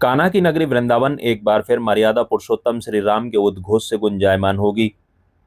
कान्हा की नगरी वृंदावन एक बार फिर मर्यादा पुरुषोत्तम श्री राम के उद्घोष से गुंजायमान होगी।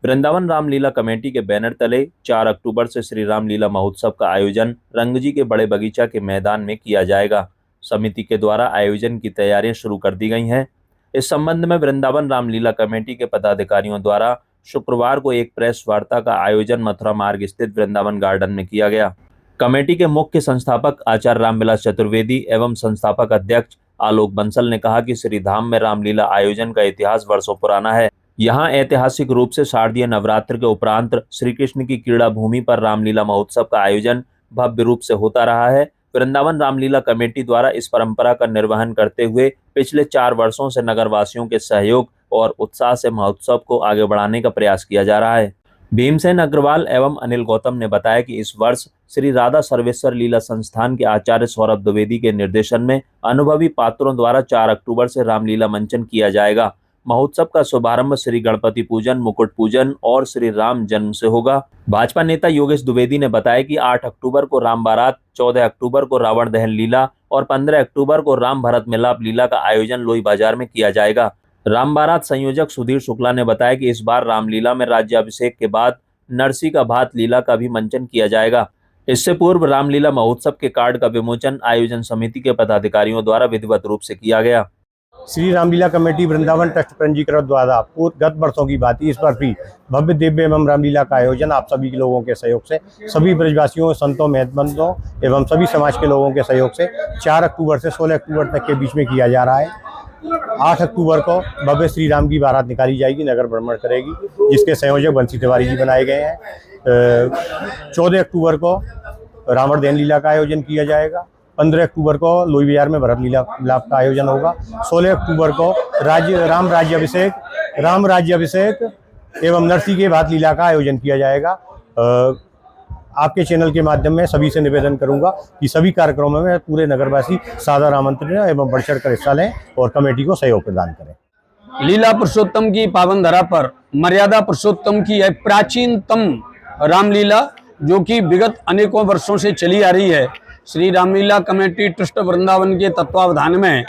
वृंदावन रामलीला कमेटी के बैनर तले 4 अक्टूबर से श्री रामलीला महोत्सव का आयोजन रंगजी के बड़े बगीचा के मैदान में किया जाएगा। समिति के द्वारा आयोजन की तैयारियां शुरू कर दी गई हैं। इस संबंध में वृंदावन रामलीला कमेटी के पदाधिकारियों द्वारा शुक्रवार को एक प्रेस वार्ता का आयोजन मथुरा मार्ग स्थित वृंदावन गार्डन में किया गया। कमेटी के मुख्य संस्थापक आचार्य रामविलास चतुर्वेदी एवं संस्थापक अध्यक्ष आलोक बंसल ने कहा कि श्री धाम में रामलीला आयोजन का इतिहास वर्षों पुराना है। यहाँ ऐतिहासिक रूप से शारदीय नवरात्र के उपरांत श्री कृष्ण की क्रीड़ा भूमि पर रामलीला महोत्सव का आयोजन भव्य रूप से होता रहा है। वृंदावन रामलीला कमेटी द्वारा इस परंपरा का निर्वहन करते हुए पिछले 4 वर्षों से नगरवासियों के सहयोग और उत्साह से महोत्सव को आगे बढ़ाने का प्रयास किया जा रहा है। भीमसेन अग्रवाल एवं अनिल गौतम ने बताया कि इस वर्ष श्री राधा सर्वेश्वर लीला संस्थान के आचार्य सौरभ द्विवेदी के निर्देशन में अनुभवी पात्रों द्वारा 4 अक्टूबर से रामलीला मंचन किया जाएगा। महोत्सव का शुभारंभ श्री गणपति पूजन, मुकुट पूजन और श्री राम जन्म से होगा। भाजपा नेता योगेश द्विवेदी ने बताया कि 8 अक्टूबर को राम बारात, 14 अक्टूबर को रावण दहन लीला और 15 अक्टूबर को राम भरत मिलाप लीला का आयोजन लोई बाजार में किया जाएगा। राम बारात संयोजक सुधीर शुक्ला ने बताया कि इस बार रामलीला में राज्याभिषेक के बाद नरसी का भात लीला का भी मंचन किया जाएगा। इससे पूर्व रामलीला महोत्सव के कार्ड का विमोचन आयोजन समिति के पदाधिकारियों द्वारा विधिवत रूप से किया गया। श्री रामलीला कमेटी वृंदावन ट्रस्ट पंजीकृत द्वारा गत वर्षों की भांति इस बार भी भव्य दिव्य एवं रामलीला का आयोजन आप सभी लोगों के सहयोग से, सभी ब्रजवासियों, संतों, महंतों एवं सभी समाज के लोगों के सहयोग से 4 अक्टूबर से 16 अक्टूबर तक के बीच में किया जा रहा है। 8 अक्टूबर को भव्य श्री राम की बारात निकाली जाएगी, नगर भ्रमण करेगी, जिसके संयोजक बंसी तिवारी जी बनाए गए हैं। 14 अक्टूबर को रावण दहन लीला का आयोजन किया जाएगा। 15 अक्टूबर को लोई बाजार में भरत लीला लाभ का आयोजन होगा। 16 अक्टूबर को राम राज्याभिषेक एवं नरसी के भात लीला का आयोजन किया जाएगा। आपके चैनल के माध्यम में सभी से निवेदन करूंगा कि सभी कार्यक्रमों में पूरे नगरवासी सादर आमंत्रित एवं बढ़ चढ़ कर हिस्सा लें और कमेटी को सहयोग प्रदान करें। लीला पुरुषोत्तम की पावन धरा पर मर्यादा पुरुषोत्तम की यह प्राचीनतम रामलीला, जो कि विगत अनेकों वर्षों से चली आ रही है, श्री रामलीला कमेटी ट्रस्ट वृंदावन के तत्वावधान में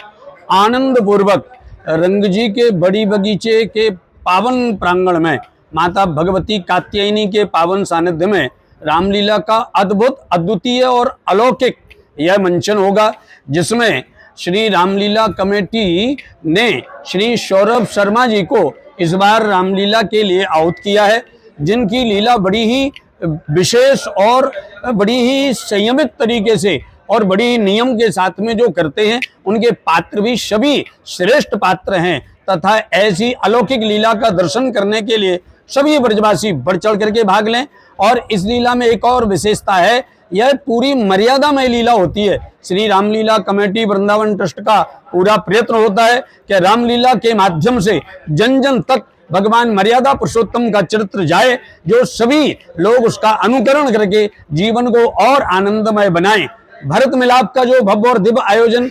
आनंद पूर्वक रंगजी के बड़ी बगीचे के पावन प्रांगण में माता भगवती कात्यायनी के पावन सानिध्य में रामलीला का अद्भुत, अद्वितीय और अलौकिक यह मंचन होगा, जिसमें श्री रामलीला कमेटी ने श्री सौरभ शर्मा जी को इस बार रामलीला के लिए आहूत किया है, जिनकी लीला बड़ी ही विशेष और बड़ी ही संयमित तरीके से और बड़ी नियम के साथ में जो करते हैं, उनके पात्र भी सभी श्रेष्ठ पात्र हैं तथा ऐसी अलौकिक लीला का दर्शन करने के लिए सभी ब्रजवासी बढ़ चढ़ करके भाग लें। और इस लीला में एक और विशेषता है, यह पूरी मर्यादामय लीला होती है। श्री रामलीला कमेटी वृंदावन ट्रस्ट का पूरा प्रयत्न होता है कि रामलीला के माध्यम से जन जन तक भगवान मर्यादा पुरुषोत्तम का चरित्र जाए, जो सभी लोग उसका अनुकरण करके जीवन को और आनंदमय बनाएं। भरत मिलाप का जो भव्य और दिव्य आयोजन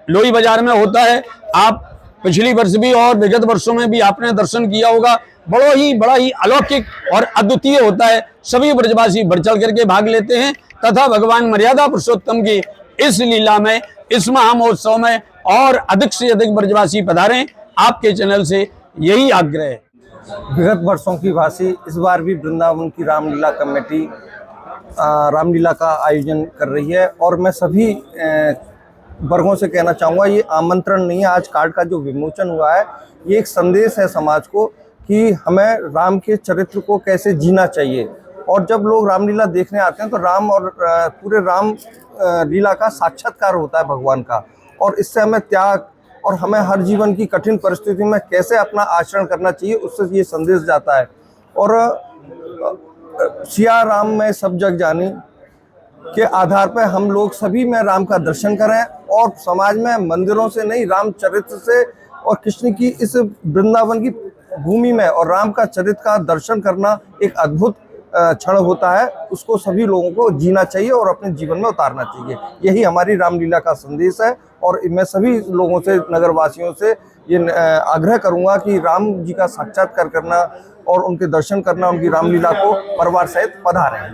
लोई बाजार में होता है, आप पिछली वर्ष भी और विगत वर्षों में भी आपने दर्शन किया होगा, बड़ा ही अलौकिक और अद्वितीय होता है। सभी ब्रजवासी बढ़ चढ़ करके भाग लेते हैं तथा भगवान मर्यादा पुरुषोत्तम की इस लीला में, इस महामहोत्सव में और अधिक से अधिक ब्रजवासी पधारें। आपके चैनल से यही आग्रह है। विगत वर्षों की भांति इस बार भी वृंदावन की रामलीला कमेटी रामलीला का आयोजन कर रही है और मैं सभी वर्गों से कहना चाहूँगा, ये आमंत्रण नहीं है। आज कार्ड का जो विमोचन हुआ है, ये एक संदेश है समाज को कि हमें राम के चरित्र को कैसे जीना चाहिए। और जब लोग रामलीला देखने आते हैं तो राम और पूरे राम लीला का साक्षात्कार होता है भगवान का, और इससे हमें त्याग और हमें हर जीवन की कठिन परिस्थिति में कैसे अपना आचरण करना चाहिए, उससे ये संदेश जाता है। और सिया राम में सब जग जानी के आधार पर हम लोग सभी में राम का दर्शन करें और समाज में मंदिरों से नहीं, राम चरित्र से और कृष्ण की इस वृंदावन की भूमि में और राम का चरित्र का दर्शन करना एक अद्भुत क्षण होता है। उसको सभी लोगों को जीना चाहिए और अपने जीवन में उतारना चाहिए। यही हमारी रामलीला का संदेश है और मैं सभी लोगों से, नगरवासियों से ये आग्रह करूंगा कि राम जी का साक्षात्कार करना और उनके दर्शन करना, उनकी रामलीला को परिवार सहित पधारें।